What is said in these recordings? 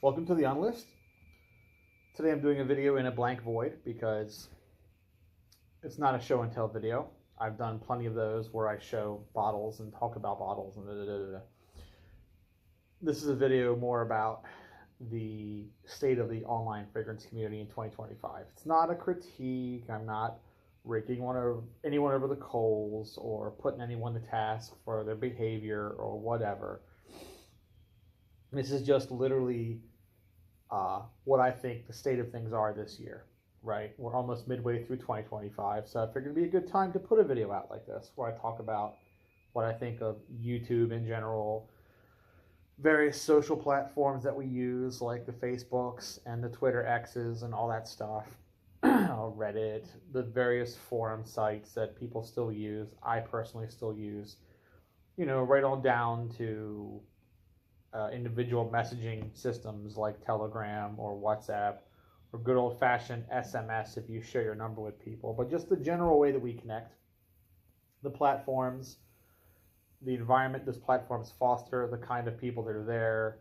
Welcome to the On List. Today I'm doing a video in a blank void because it's not a show and tell video. I've done plenty of those where I show bottles and talk about bottles and da. This is a video more about the state of the online fragrance community in 2025. It's not a critique. I'm not raking anyone over the coals or putting anyone to task for their behavior or whatever. This is just literally what I think the state of things are this year, right? We're almost midway through 2025, so I figured it'd be a good time to put a video out like this where I talk about what I think of YouTube in general, various social platforms that we use like the Facebooks and the Twitter X's and all that stuff, Reddit, the various forum sites that people still use, I personally still use, right on down to individual messaging systems like Telegram or WhatsApp or good old-fashioned SMS if you share your number with people. But just the general way that we connect, the platforms, the environment those platforms foster, the kind of people that are there,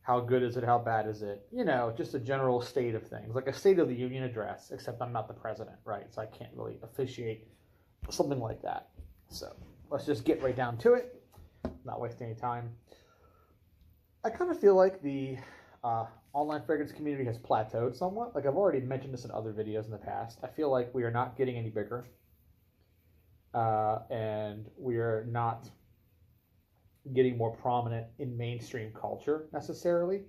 how good is it, how bad is it, just a general state of things, like a State of the Union address, except I'm not the president, right? So I can't really officiate something like that. So let's just get right down to it, not waste any time. I kind of feel like the online fragrance community has plateaued somewhat. Like I've already mentioned this in other videos in the past. I feel like we are not getting any bigger. And we are not getting more prominent in mainstream culture necessarily.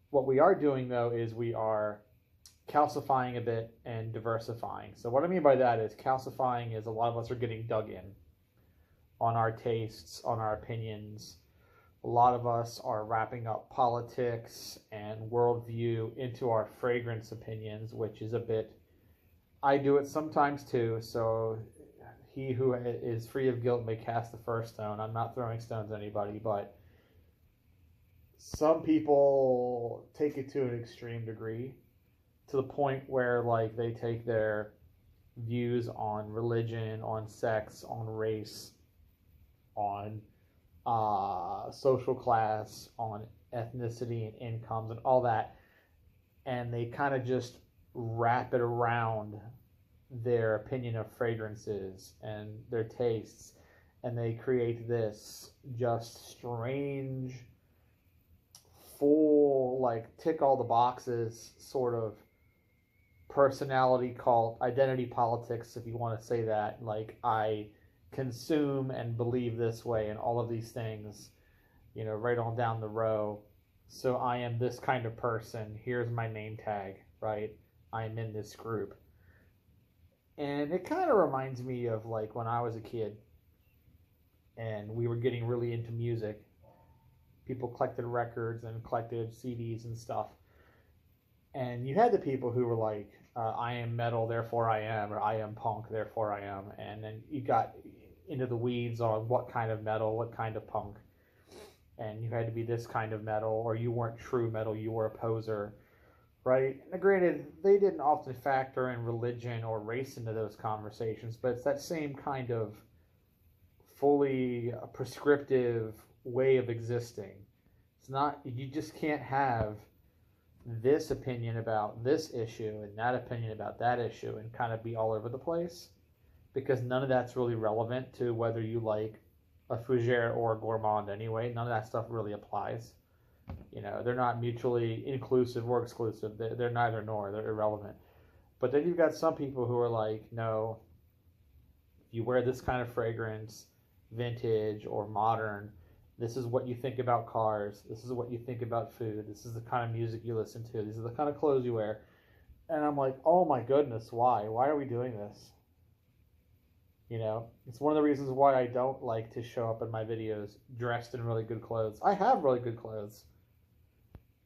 What we are doing, though, is we are calcifying a bit and diversifying. So what I mean by that is calcifying is a lot of us are getting dug in on our tastes, on our opinions. A lot of us are wrapping up politics and worldview into our fragrance opinions, which is a bit, I do it sometimes too, so he who is free of guilt may cast the first stone. I'm not throwing stones at anybody, but some people take it to an extreme degree, to the point where like they take their views on religion, on sex, on race, on social class, on ethnicity and incomes and all that, and they kind of just wrap it around their opinion of fragrances and their tastes, and they create this just strange, full, like tick all the boxes sort of personality cult, identity politics, if you want to say that. Like, I consume and believe this way and all of these things, right on down the row. So I am this kind of person. Here's my name tag, right? I'm in this group. And it kind of reminds me of like when I was a kid and we were getting really into music. People collected records and collected CDs and stuff. And you had the people who were like, I am metal, therefore I am, or I am punk, therefore I am. And then you got into the weeds on what kind of metal, what kind of punk. And you had to be this kind of metal, or you weren't true metal, you were a poser, right? Now, granted, they didn't often factor in religion or race into those conversations, but it's that same kind of fully prescriptive way of existing. It's not, you just can't have this opinion about this issue and that opinion about that issue and kind of be all over the place, because none of that's really relevant to whether you like a fougere or a gourmand anyway. None of that stuff really applies. They're not mutually inclusive or exclusive. They're neither nor. They're irrelevant. But then you've got some people who are like, no, if you wear this kind of fragrance, vintage or modern, this is what you think about cars. This is what you think about food. This is the kind of music you listen to. These are the kind of clothes you wear. And I'm like, oh my goodness, why? Why are we doing this? It's one of the reasons why I don't like to show up in my videos dressed in really good clothes. I have really good clothes.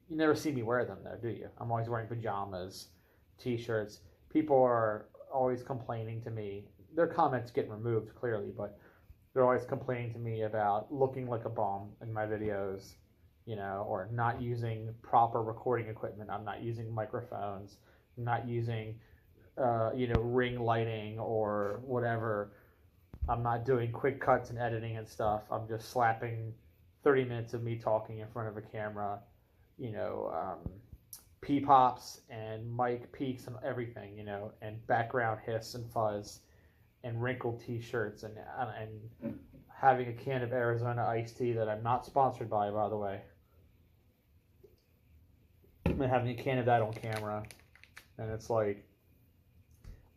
You never see me wear them though, do you? I'm always wearing pajamas, t-shirts. People are always complaining to me. Their comments get removed clearly, but they're always complaining to me about looking like a bum in my videos, or not using proper recording equipment. I'm not using microphones. I'm not using, ring lighting or whatever. I'm not doing quick cuts and editing and stuff. I'm just slapping 30 minutes of me talking in front of a camera, pee pops and mic peaks and everything, and background hiss and fuzz and wrinkled t-shirts and having a can of Arizona iced tea that I'm not sponsored by the way. And having a can of that on camera. And it's like,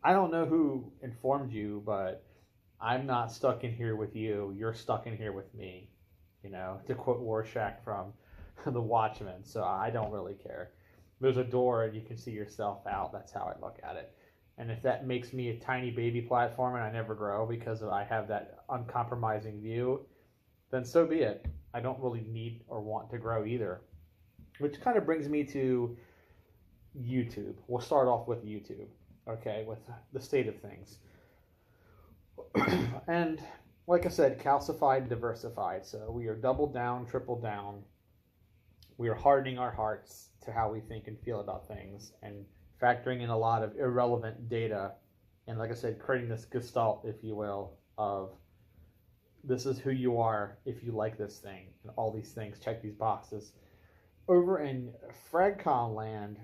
I don't know who informed you, but I'm not stuck in here with you. You're stuck in here with me, to quote Rorschach from The Watchmen. So I don't really care. There's a door and you can see yourself out. That's how I look at it. And if that makes me a tiny baby platform and I never grow because I have that uncompromising view, then so be it. I don't really need or want to grow either. Which kind of brings me to YouTube. We'll start off with YouTube, okay, with the state of things. And like I said, calcified, diversified. So we are double down, triple down. We are hardening our hearts to how we think and feel about things and factoring in a lot of irrelevant data. And like I said, creating this gestalt, if you will, of this is who you are if you like this thing and all these things, check these boxes. Over in Fragcomm land,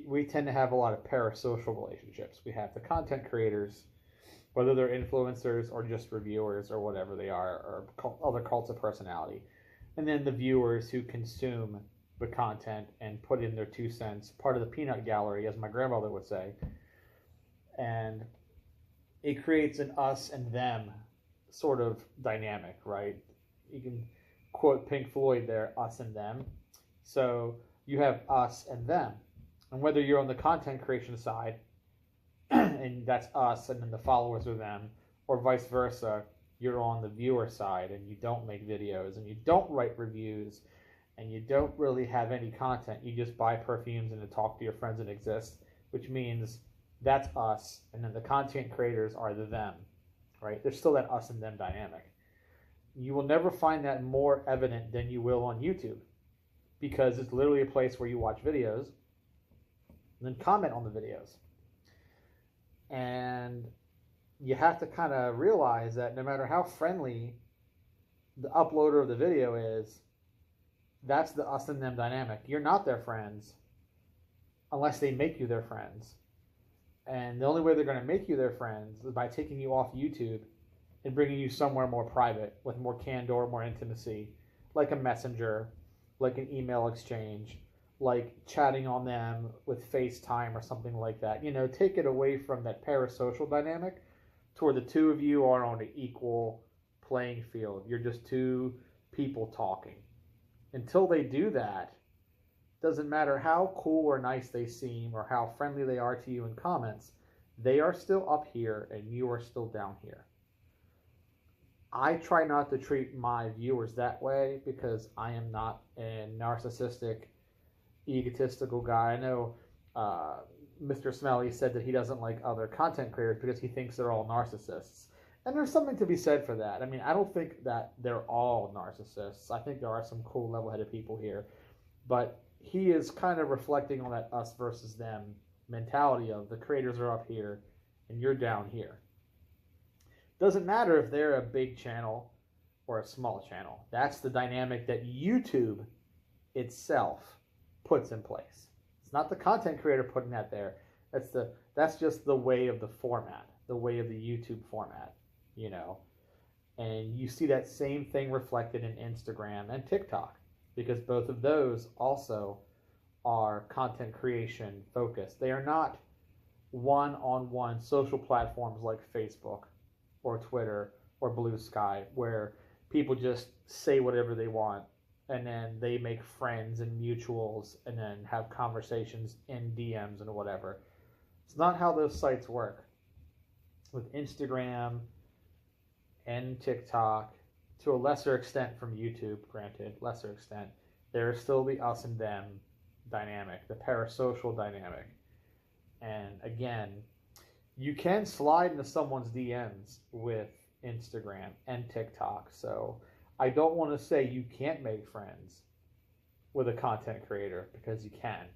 we tend to have a lot of parasocial relationships. We have the content creators, whether they're influencers or just reviewers or whatever they are, or other cults of personality. And then the viewers who consume the content and put in their 2 cents, part of the peanut gallery, as my grandmother would say. And it creates an us and them sort of dynamic, right? You can quote Pink Floyd there, us and them. So you have us and them. And whether you're on the content creation side, and that's us, and then the followers are them, or vice versa, you're on the viewer side, and you don't make videos, and you don't write reviews, and you don't really have any content. You just buy perfumes and to talk to your friends and exist, which means that's us, and then the content creators are the them, right? There's still that us and them dynamic. You will never find that more evident than you will on YouTube, because it's literally a place where you watch videos and then comment on the videos. And you have to kind of realize that no matter how friendly the uploader of the video is, that's the us and them dynamic. You're not their friends unless they make you their friends. And the only way they're going to make you their friends is by taking you off YouTube and bringing you somewhere more private with more candor, more intimacy, like a messenger, like an email exchange, like chatting on them with FaceTime or something like that. Take it away from that parasocial dynamic to where the two of you are on an equal playing field. You're just two people talking. Until they do that, doesn't matter how cool or nice they seem or how friendly they are to you in comments, they are still up here and you are still down here. I try not to treat my viewers that way because I am not a narcissistic, egotistical guy. I know Mr. Smelly said that he doesn't like other content creators because he thinks they're all narcissists. And there's something to be said for that. I mean, I don't think that they're all narcissists. I think there are some cool, level-headed people here. But he is kind of reflecting on that us versus them mentality of the creators are up here and you're down here. Doesn't matter if they're a big channel or a small channel. That's the dynamic that YouTube itself puts in place. It's not the content creator putting that there. That's just the way of the format, the way of the YouTube format, And you see that same thing reflected in Instagram and TikTok, because both of those also are content creation focused. They are not one-on-one social platforms like Facebook or Twitter or Blue Sky, where people just say whatever they want and then they make friends and mutuals and then have conversations in DMs and whatever. It's not how those sites work. With Instagram and TikTok, to a lesser extent from YouTube, granted, lesser extent, there's still the us and them dynamic, the parasocial dynamic. And again, you can slide into someone's DMs with Instagram and TikTok. So I don't want to say you can't make friends with a content creator, because you can.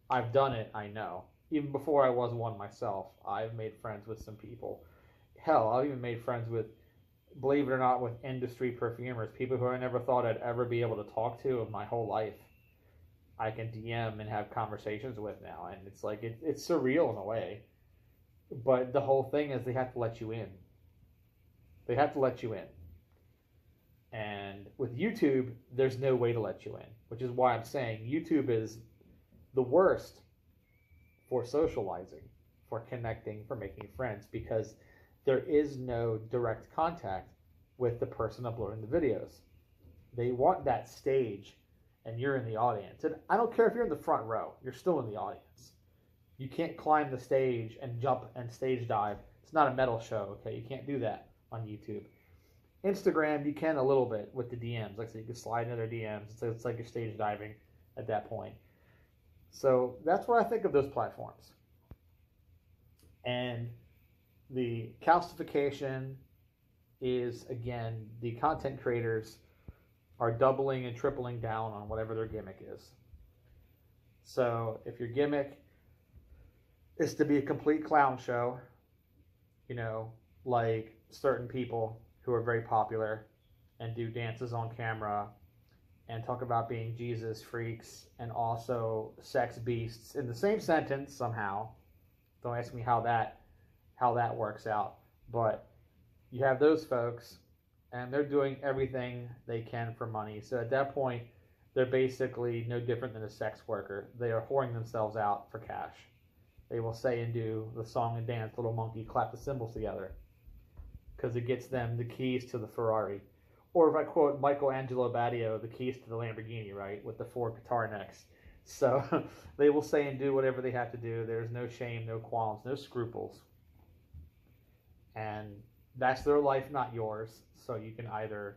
I've done it, I know. Even before I was one myself, I've made friends with some people. Hell, I've even made friends with, believe it or not, with industry perfumers, people who I never thought I'd ever be able to talk to in my whole life. I can DM and have conversations with now, and it's like it's surreal in a way. But the whole thing is they have to let you in. They have to let you in. And with YouTube, there's no way to let you in, which is why I'm saying YouTube is the worst for socializing, for connecting, for making friends, because there is no direct contact with the person uploading the videos. They want that stage, and you're in the audience. And I don't care if you're in the front row, you're still in the audience. You can't climb the stage and jump and stage dive. It's not a metal show, okay? You can't do that on YouTube. Instagram, you can a little bit with the DMs. Like I said, you can slide into their DMs. It's like you're stage diving at that point. So that's what I think of those platforms. And the calcification is, again, the content creators are doubling and tripling down on whatever their gimmick is. So if your gimmick is to be a complete clown show, you know, like certain people who are very popular and do dances on camera and talk about being Jesus freaks and also sex beasts in the same sentence somehow. Don't ask me how that works out, but you have those folks and they're doing everything they can for money. So at that point, they're basically no different than a sex worker. They are whoring themselves out for cash. They will say and do the song and dance, little monkey, clap the cymbals together, because it gets them the keys to the Ferrari. Or if I quote Michelangelo Badio, the keys to the Lamborghini, right, with the 4 guitar necks. So they will say and do whatever they have to do. There's no shame, no qualms, no scruples. And that's their life, not yours. So you can either,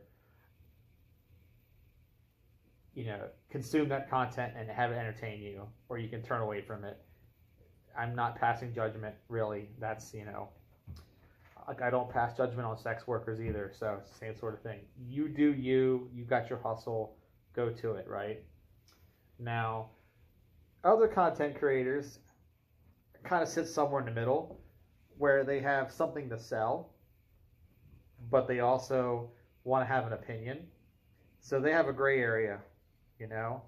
you know, consume that content and have it entertain you, or you can turn away from it. I'm not passing judgment, really. That's, you know, I don't pass judgment on sex workers either, so it's the same sort of thing. You do you got your hustle, go to it, right? Now, other content creators kind of sit somewhere in the middle where they have something to sell, but they also want to have an opinion. So they have a gray area, you know?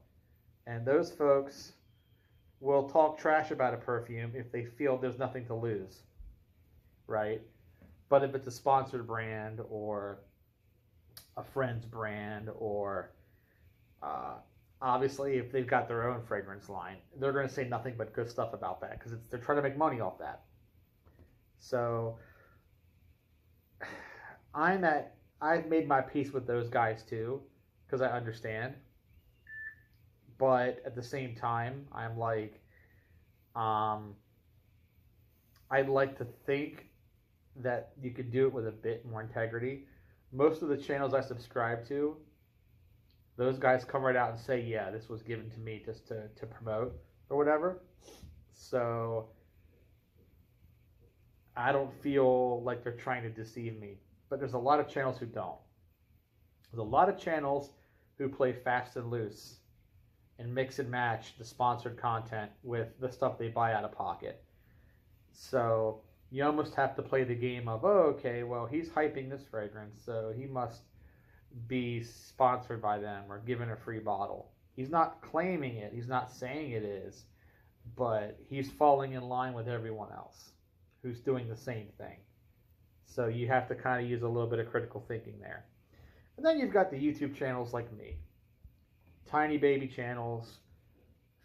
And those folks will talk trash about a perfume if they feel there's nothing to lose, right? But if it's a sponsored brand or a friend's brand, or obviously if they've got their own fragrance line, they're going to say nothing but good stuff about that because they're trying to make money off that. So I've made my peace with those guys too, because I understand. But at the same time, I'm like, I'd like to think that you could do it with a bit more integrity. Most of the channels I subscribe to, those guys come right out and say, yeah, this was given to me just to promote or whatever. So I don't feel like they're trying to deceive me. But there's a lot of channels who don't. There's a lot of channels who play fast and loose and mix and match the sponsored content with the stuff they buy out of pocket. So you almost have to play the game of, oh, okay, well, he's hyping this fragrance, so he must be sponsored by them or given a free bottle. He's not claiming it. He's not saying it is, but he's falling in line with everyone else who's doing the same thing. So you have to kind of use a little bit of critical thinking there. And then you've got the YouTube channels like me. Tiny baby channels,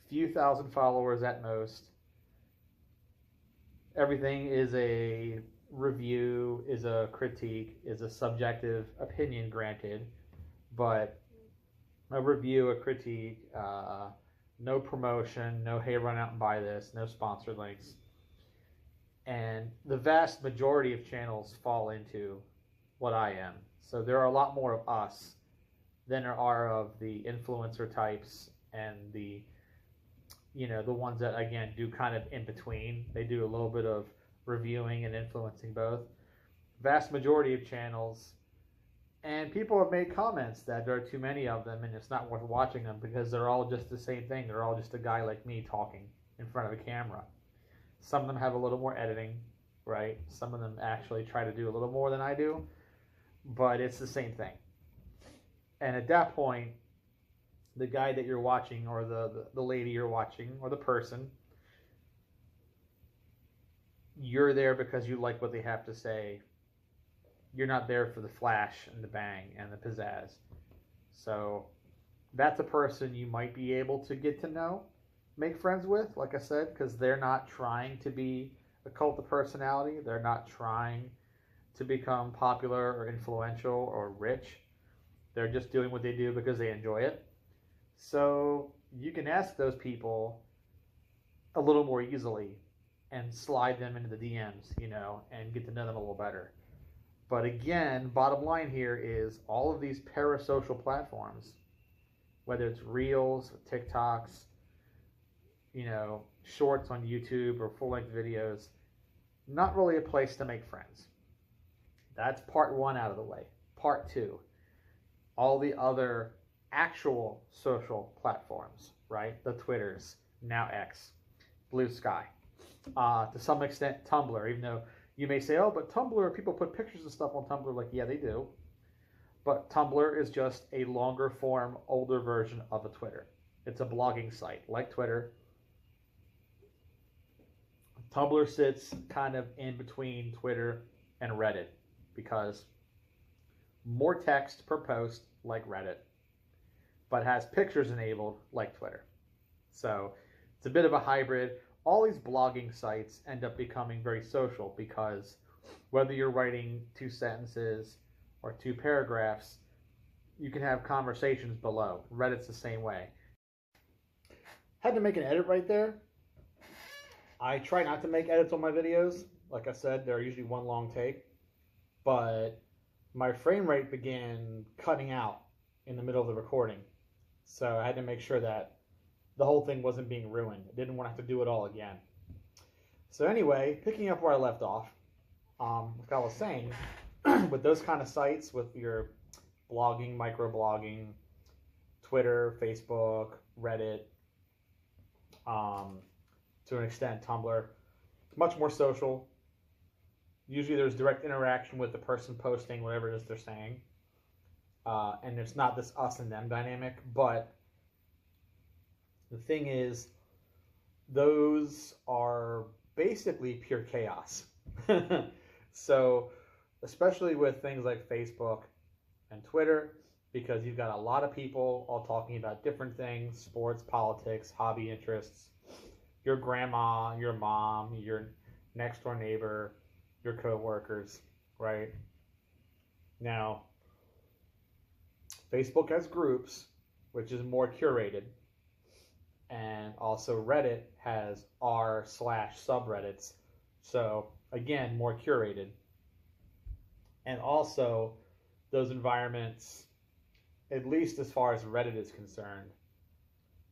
few thousand followers at most. Everything is a review, is a critique, is a subjective opinion, granted, but a review, a critique, no promotion, no hey, run out and buy this, no sponsored links. And the vast majority of channels fall into what I am. So there are a lot more of us than there are of the influencer types and the, you know, the ones that, again, do kind of in between. They do a little bit of reviewing and influencing both. Vast majority of channels, and people have made comments that there are too many of them and it's not worth watching them because they're all just the same thing. They're all just a guy like me talking in front of a camera. Some of them have a little more editing, right? Some of them actually try to do a little more than I do, but it's the same thing. And at that point, the guy that you're watching, or the lady you're watching, or the person, you're there because you like what they have to say. You're not there for the flash and the bang and the pizzazz. So that's a person you might be able to get to know, make friends with, like I said, because they're not trying to be a cult of personality. They're not trying to become popular or influential or rich. They're just doing what they do because they enjoy it. So you can ask those people a little more easily and slide them into the DMs, and get to know them a little better. But again, bottom line here is all of these parasocial platforms, whether it's Reels, TikToks, shorts on YouTube or full-length videos, not really a place to make friends. That's part one out of the way. Part two, all the other actual social platforms, right? The Twitters, now X, Blue Sky, to some extent Tumblr, even though you may say, oh, but Tumblr, people put pictures and stuff on Tumblr. Like, yeah, they do. But Tumblr is just a longer form, older version of a Twitter. It's a blogging site like Twitter. Tumblr sits kind of in between Twitter and Reddit because more text per post like Reddit, but has pictures enabled like Twitter. So it's a bit of a hybrid. All these blogging sites end up becoming very social because whether you're writing 2 sentences or 2 paragraphs, you can have conversations below. Reddit's the same way. Had to make an edit right there. I try not to make edits on my videos. Like I said, they're usually one long take. But my frame rate began cutting out in the middle of the recording. So I had to make sure that the whole thing wasn't being ruined. I didn't want to have to do it all again. So anyway, picking up where I left off, like I was saying, with those kind of sites, with your blogging, microblogging, Twitter, Facebook, Reddit, to an extent Tumblr, it's much more social. Usually there's direct interaction with the person posting whatever it is they're saying. And it's not this us and them dynamic, but the thing is, those are basically pure chaos. So, especially with things like Facebook and Twitter, because you've got a lot of people all talking about different things, sports, politics, hobby interests, your grandma, your mom, your next door neighbor, your coworkers, right? Now, Facebook has groups, which is more curated. And also Reddit has r/subreddits. So again, more curated. And also those environments, at least as far as Reddit is concerned,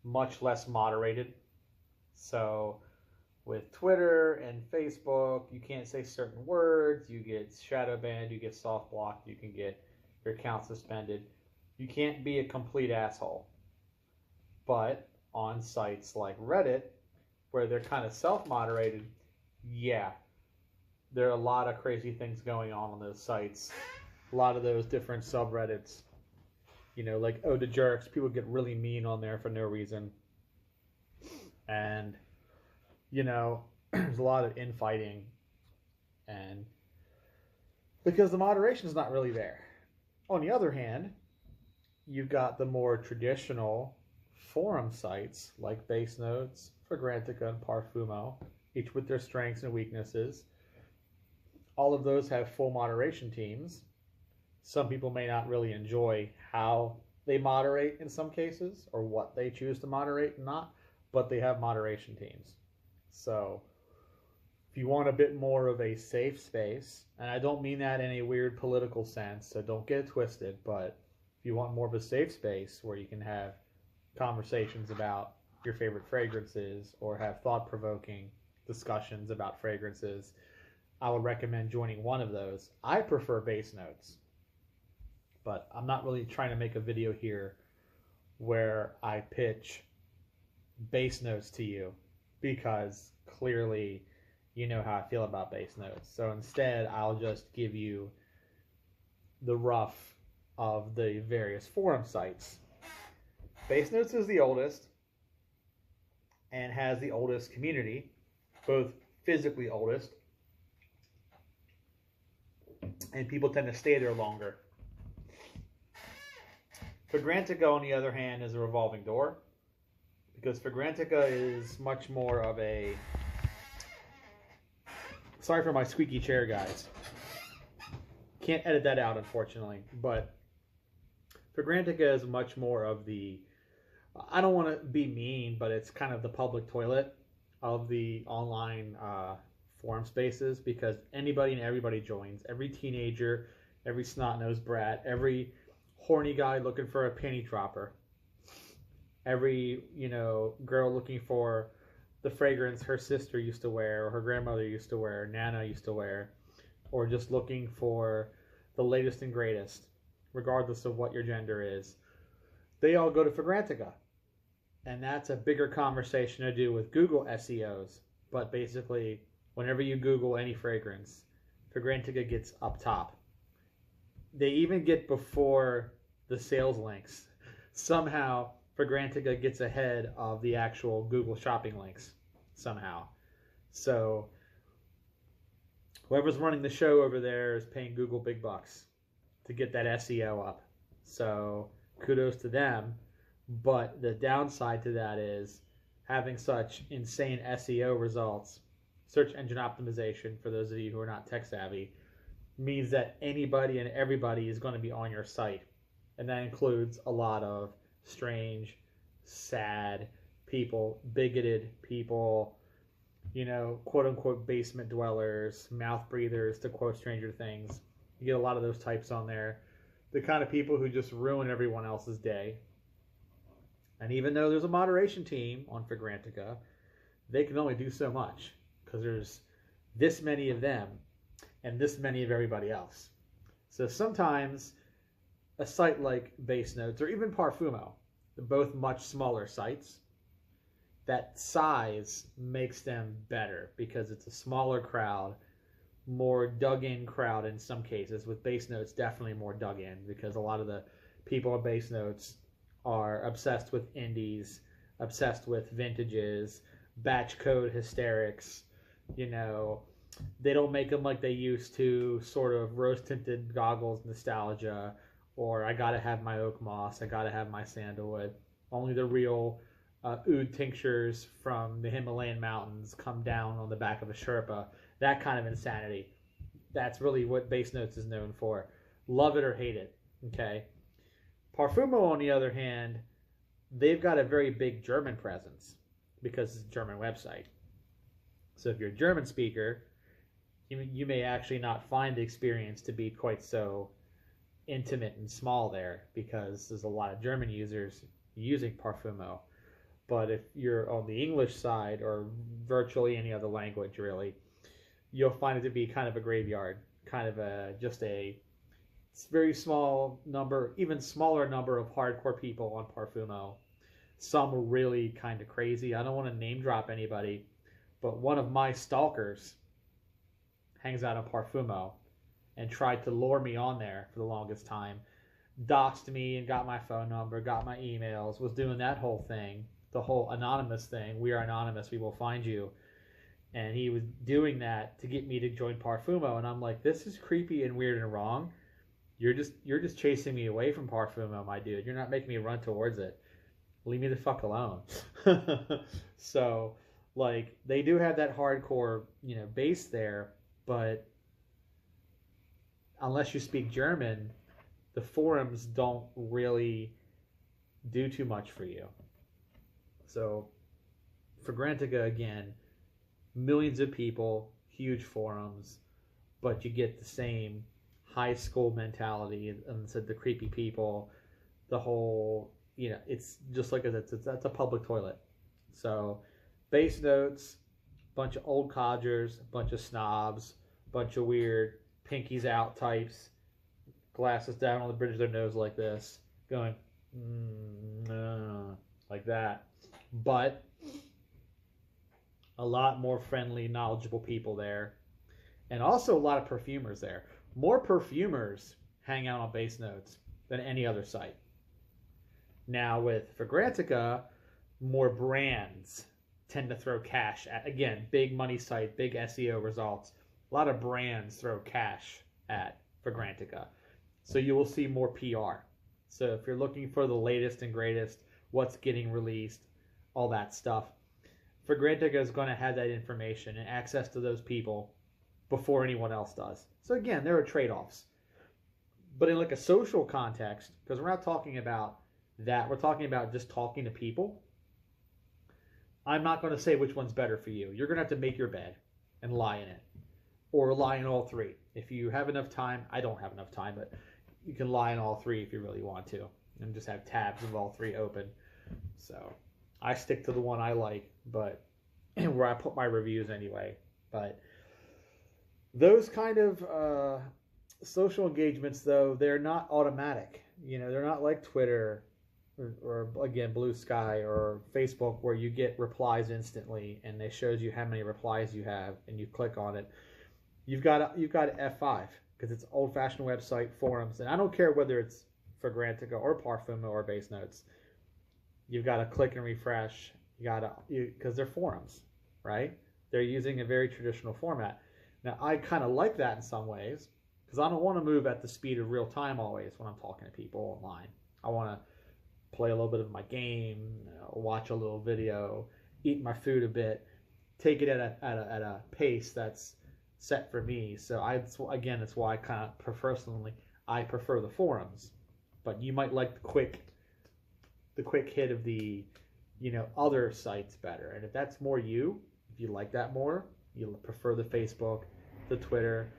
much less moderated. So with Twitter and Facebook, you can't say certain words, you get shadow banned, you get soft blocked, you can get your account suspended. You can't be a complete asshole. But on sites like Reddit, where they're kind of self-moderated, yeah, there are a lot of crazy things going on those sites. A lot of those different subreddits, like Ode to Jerks, people get really mean on there for no reason. And, there's a lot of infighting. And because the moderation is not really there. On the other hand, you've got the more traditional forum sites like Base Notes, Fragrantica, and Parfumo, each with their strengths and weaknesses. All of those have full moderation teams. Some people may not really enjoy how they moderate in some cases, or what they choose to moderate and not, but they have moderation teams. So if you want a bit more of a safe space, and I don't mean that in a weird political sense, so don't get it twisted, but if you want more of a safe space where you can have conversations about your favorite fragrances or have thought-provoking discussions about fragrances, I would recommend joining one of those. I prefer Base Notes, but I'm not really trying to make a video here where I pitch Base Notes to you, because clearly you know how I feel about Base Notes. So instead, I'll just give you the rough of the various forum sites. Base Notes is the oldest and has the oldest community, both physically oldest, and people tend to stay there longer. Fragrantica, on the other hand, is a revolving door, because Fragrantica is much more of a... Sorry for my squeaky chair, guys. Can't edit that out, unfortunately, but Fragrantica is much more of the... I don't want to be mean, but it's kind of the public toilet of the online forum spaces, because anybody and everybody joins. Every teenager, every snot-nosed brat, every horny guy looking for a penny dropper, every, girl looking for the fragrance her sister used to wear, or her grandmother used to wear, or Nana used to wear, or just looking for the latest and greatest, regardless of what your gender is. They all go to Fragrantica. And that's a bigger conversation to do with Google SEOs. But basically, whenever you Google any fragrance, Fragrantica gets up top. They even get before the sales links. Somehow, Fragrantica gets ahead of the actual Google shopping links. Somehow. So, whoever's running the show over there is paying Google big bucks to get that SEO up. So, kudos to them. But the downside to that is having such insane SEO results, search engine optimization, for those of you who are not tech savvy, means that anybody and everybody is going to be on your site. And that includes a lot of strange, sad people, bigoted people, quote unquote basement dwellers, mouth breathers, to quote Stranger Things. You get a lot of those types on there. The kind of people who just ruin everyone else's day. And even though there's a moderation team on Fragrantica, they can only do so much, because there's this many of them and this many of everybody else. So sometimes a site like Base Notes, or even Parfumo, they're both much smaller sites, that size makes them better because it's a smaller crowd, more dug-in crowd in some cases. With Base Notes, definitely more dug-in, because a lot of the people on Base Notes are obsessed with indies, obsessed with vintages, batch code hysterics. They don't make them like they used to, sort of rose-tinted goggles nostalgia, or I gotta have my oak moss, I gotta have my sandalwood. Only the real oud tinctures from the Himalayan mountains come down on the back of a Sherpa. That kind of insanity. That's really what Base Notes is known for. Love it or hate it, okay? Parfumo, on the other hand, they've got a very big German presence because it's a German website. So if you're a German speaker, you may actually not find the experience to be quite so intimate and small there, because there's a lot of German users using Parfumo. But if you're on the English side, or virtually any other language really, you'll find it to be kind of a graveyard, kind of it's a very small number, even smaller number of hardcore people on Parfumo. Some are really kind of crazy. I don't want to name drop anybody, but one of my stalkers hangs out on Parfumo and tried to lure me on there for the longest time. Doxed me and got my phone number, got my emails, was doing that whole thing, the whole anonymous thing. We are anonymous, we will find you. And he was doing that to get me to join Parfumo, and I'm like, this is creepy and weird and wrong. You're just chasing me away from Parfumo, my dude. You're not making me run towards it. Leave me the fuck alone. So, they do have that hardcore, base there, but unless you speak German, the forums don't really do too much for you. So, Fragrantica, again, millions of people, huge forums, but you get the same high school mentality, and said the creepy people, the whole, it's just like that's a public toilet. So Base Notes, bunch of old codgers, bunch of snobs, bunch of weird pinkies out types, glasses down on the bridge of their nose like this, going like that. But a lot more friendly, knowledgeable people there, and also a lot of perfumers there. More perfumers hang out on Base Notes than any other site. Now with Fragrantica, more brands tend to throw cash at, again, big money site, big SEO results. A lot of brands throw cash at Fragrantica. So you will see more PR. So if you're looking for the latest and greatest, what's getting released, all that stuff, Fragrantica is going to have that information and access to those people before anyone else does. So again, there are trade-offs. But in like a social context, because we're not talking about that, we're talking about just talking to people. I'm not going to say which one's better for you. You're going to have to make your bed and lie in it, or lie in all three. If you have enough time, I don't have enough time, but you can lie in all three if you really want to, and just have tabs of all three open. So I stick to the one I like, but where I put my reviews anyway. But those kind of social engagements, though, they're not automatic. You know, they're not like Twitter or again, Blue Sky or Facebook, where you get replies instantly and it shows you how many replies you have and you click on it. You've got F5 because it's old-fashioned website forums, and I don't care whether it's Fragrantica or Parfum or Base Notes. You've got to click and refresh. Because they're forums, right? They're using a very traditional format. Now, I kind of like that in some ways because I don't want to move at the speed of real time always when I'm talking to people online. I want to play a little bit of my game, watch a little video, eat my food a bit, take it at a pace that's set for me. So it's why I kind of personally I prefer the forums. But you might like the quick hit of the other sites better. And if that's more you, if you like that more, you prefer the Facebook, the Twitter,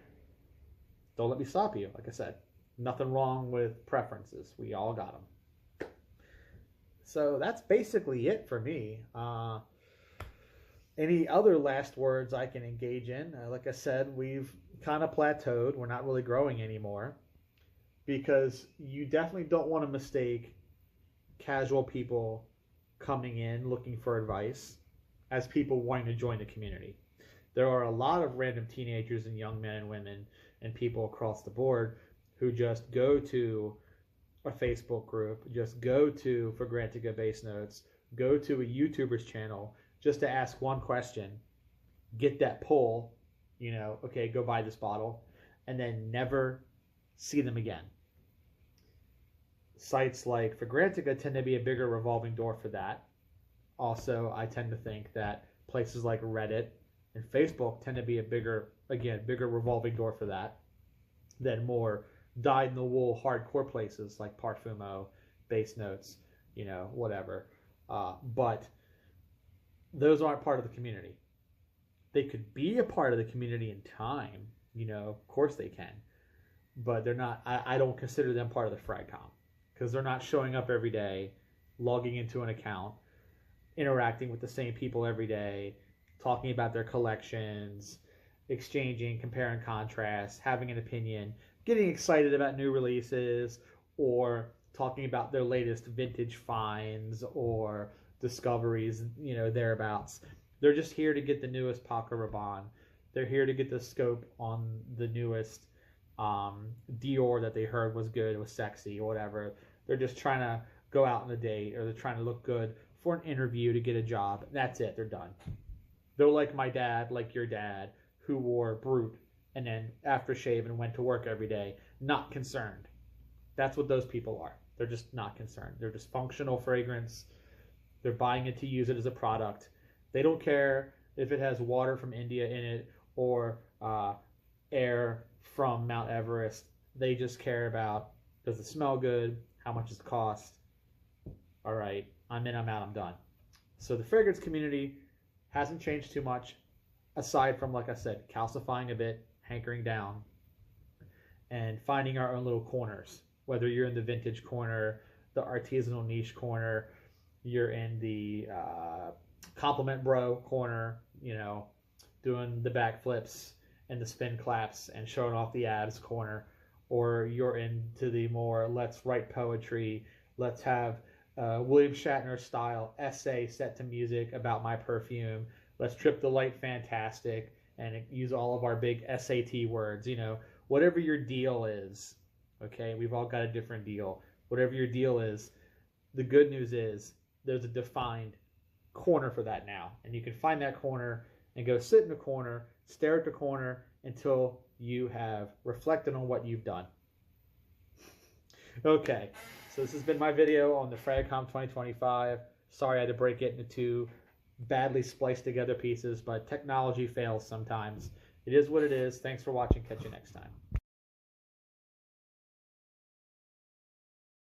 don't let me stop you. Like I said, nothing wrong with preferences. We all got them. So that's basically it for me. Any other last words I can engage in? Like I said, we've kind of plateaued. We're not really growing anymore because you definitely don't want to mistake casual people coming in looking for advice as people wanting to join the community. There are a lot of random teenagers and young men and women and people across the board who just go to a Facebook group, just go to Fragrantica Base Notes, go to a YouTuber's channel just to ask one question, get that pull, okay, go buy this bottle, and then never see them again. Sites like Fragrantica tend to be a bigger revolving door for that. Also, I tend to think that places like Reddit and Facebook tend to be a bigger revolving door for that than more dyed-in-the-wool hardcore places like Parfumo, Base Notes, whatever. But those aren't part of the community. They could be a part of the community in time, of course they can. But they're not, I don't consider them part of the Fragcomm because they're not showing up every day, logging into an account, interacting with the same people every day, talking about their collections, exchanging, compare and contrast, having an opinion, getting excited about new releases, or talking about their latest vintage finds or discoveries, thereabouts. They're just here to get the newest Paco Rabanne. They're here to get the scope on the newest Dior that they heard was good, was sexy, or whatever. They're just trying to go out on a date, or they're trying to look good for an interview to get a job. That's it. They're done. They're like my dad, like your dad, who wore Brut and then aftershave and went to work every day, not concerned. That's what those people are. They're just not concerned. They're just functional fragrance. They're buying it to use it as a product. They don't care if it has water from India in it or air from Mount Everest. They just care about, does it smell good? How much does it cost? All right, I'm in, I'm out, I'm done. So the fragrance community hasn't changed too much, aside from, like I said, calcifying a bit, hankering down, and finding our own little corners. Whether you're in the vintage corner, the artisanal niche corner, you're in the compliment bro corner, doing the backflips and the spin claps and showing off the abs corner, or you're into the more let's write poetry, let's have William Shatner style essay set to music about my perfume, let's trip the light fantastic and use all of our big SAT words, whatever your deal is. Okay, we've all got a different deal. Whatever your deal is, The good news is there's a defined corner for that now. And you can find that corner and go sit in the corner, stare at the corner until you have reflected on what you've done. Okay, so this has been my video on the Fragcomm 2025. Sorry I had to break it into two badly spliced together pieces, but technology fails sometimes. It is what it is. Thanks for watching. Catch you next time.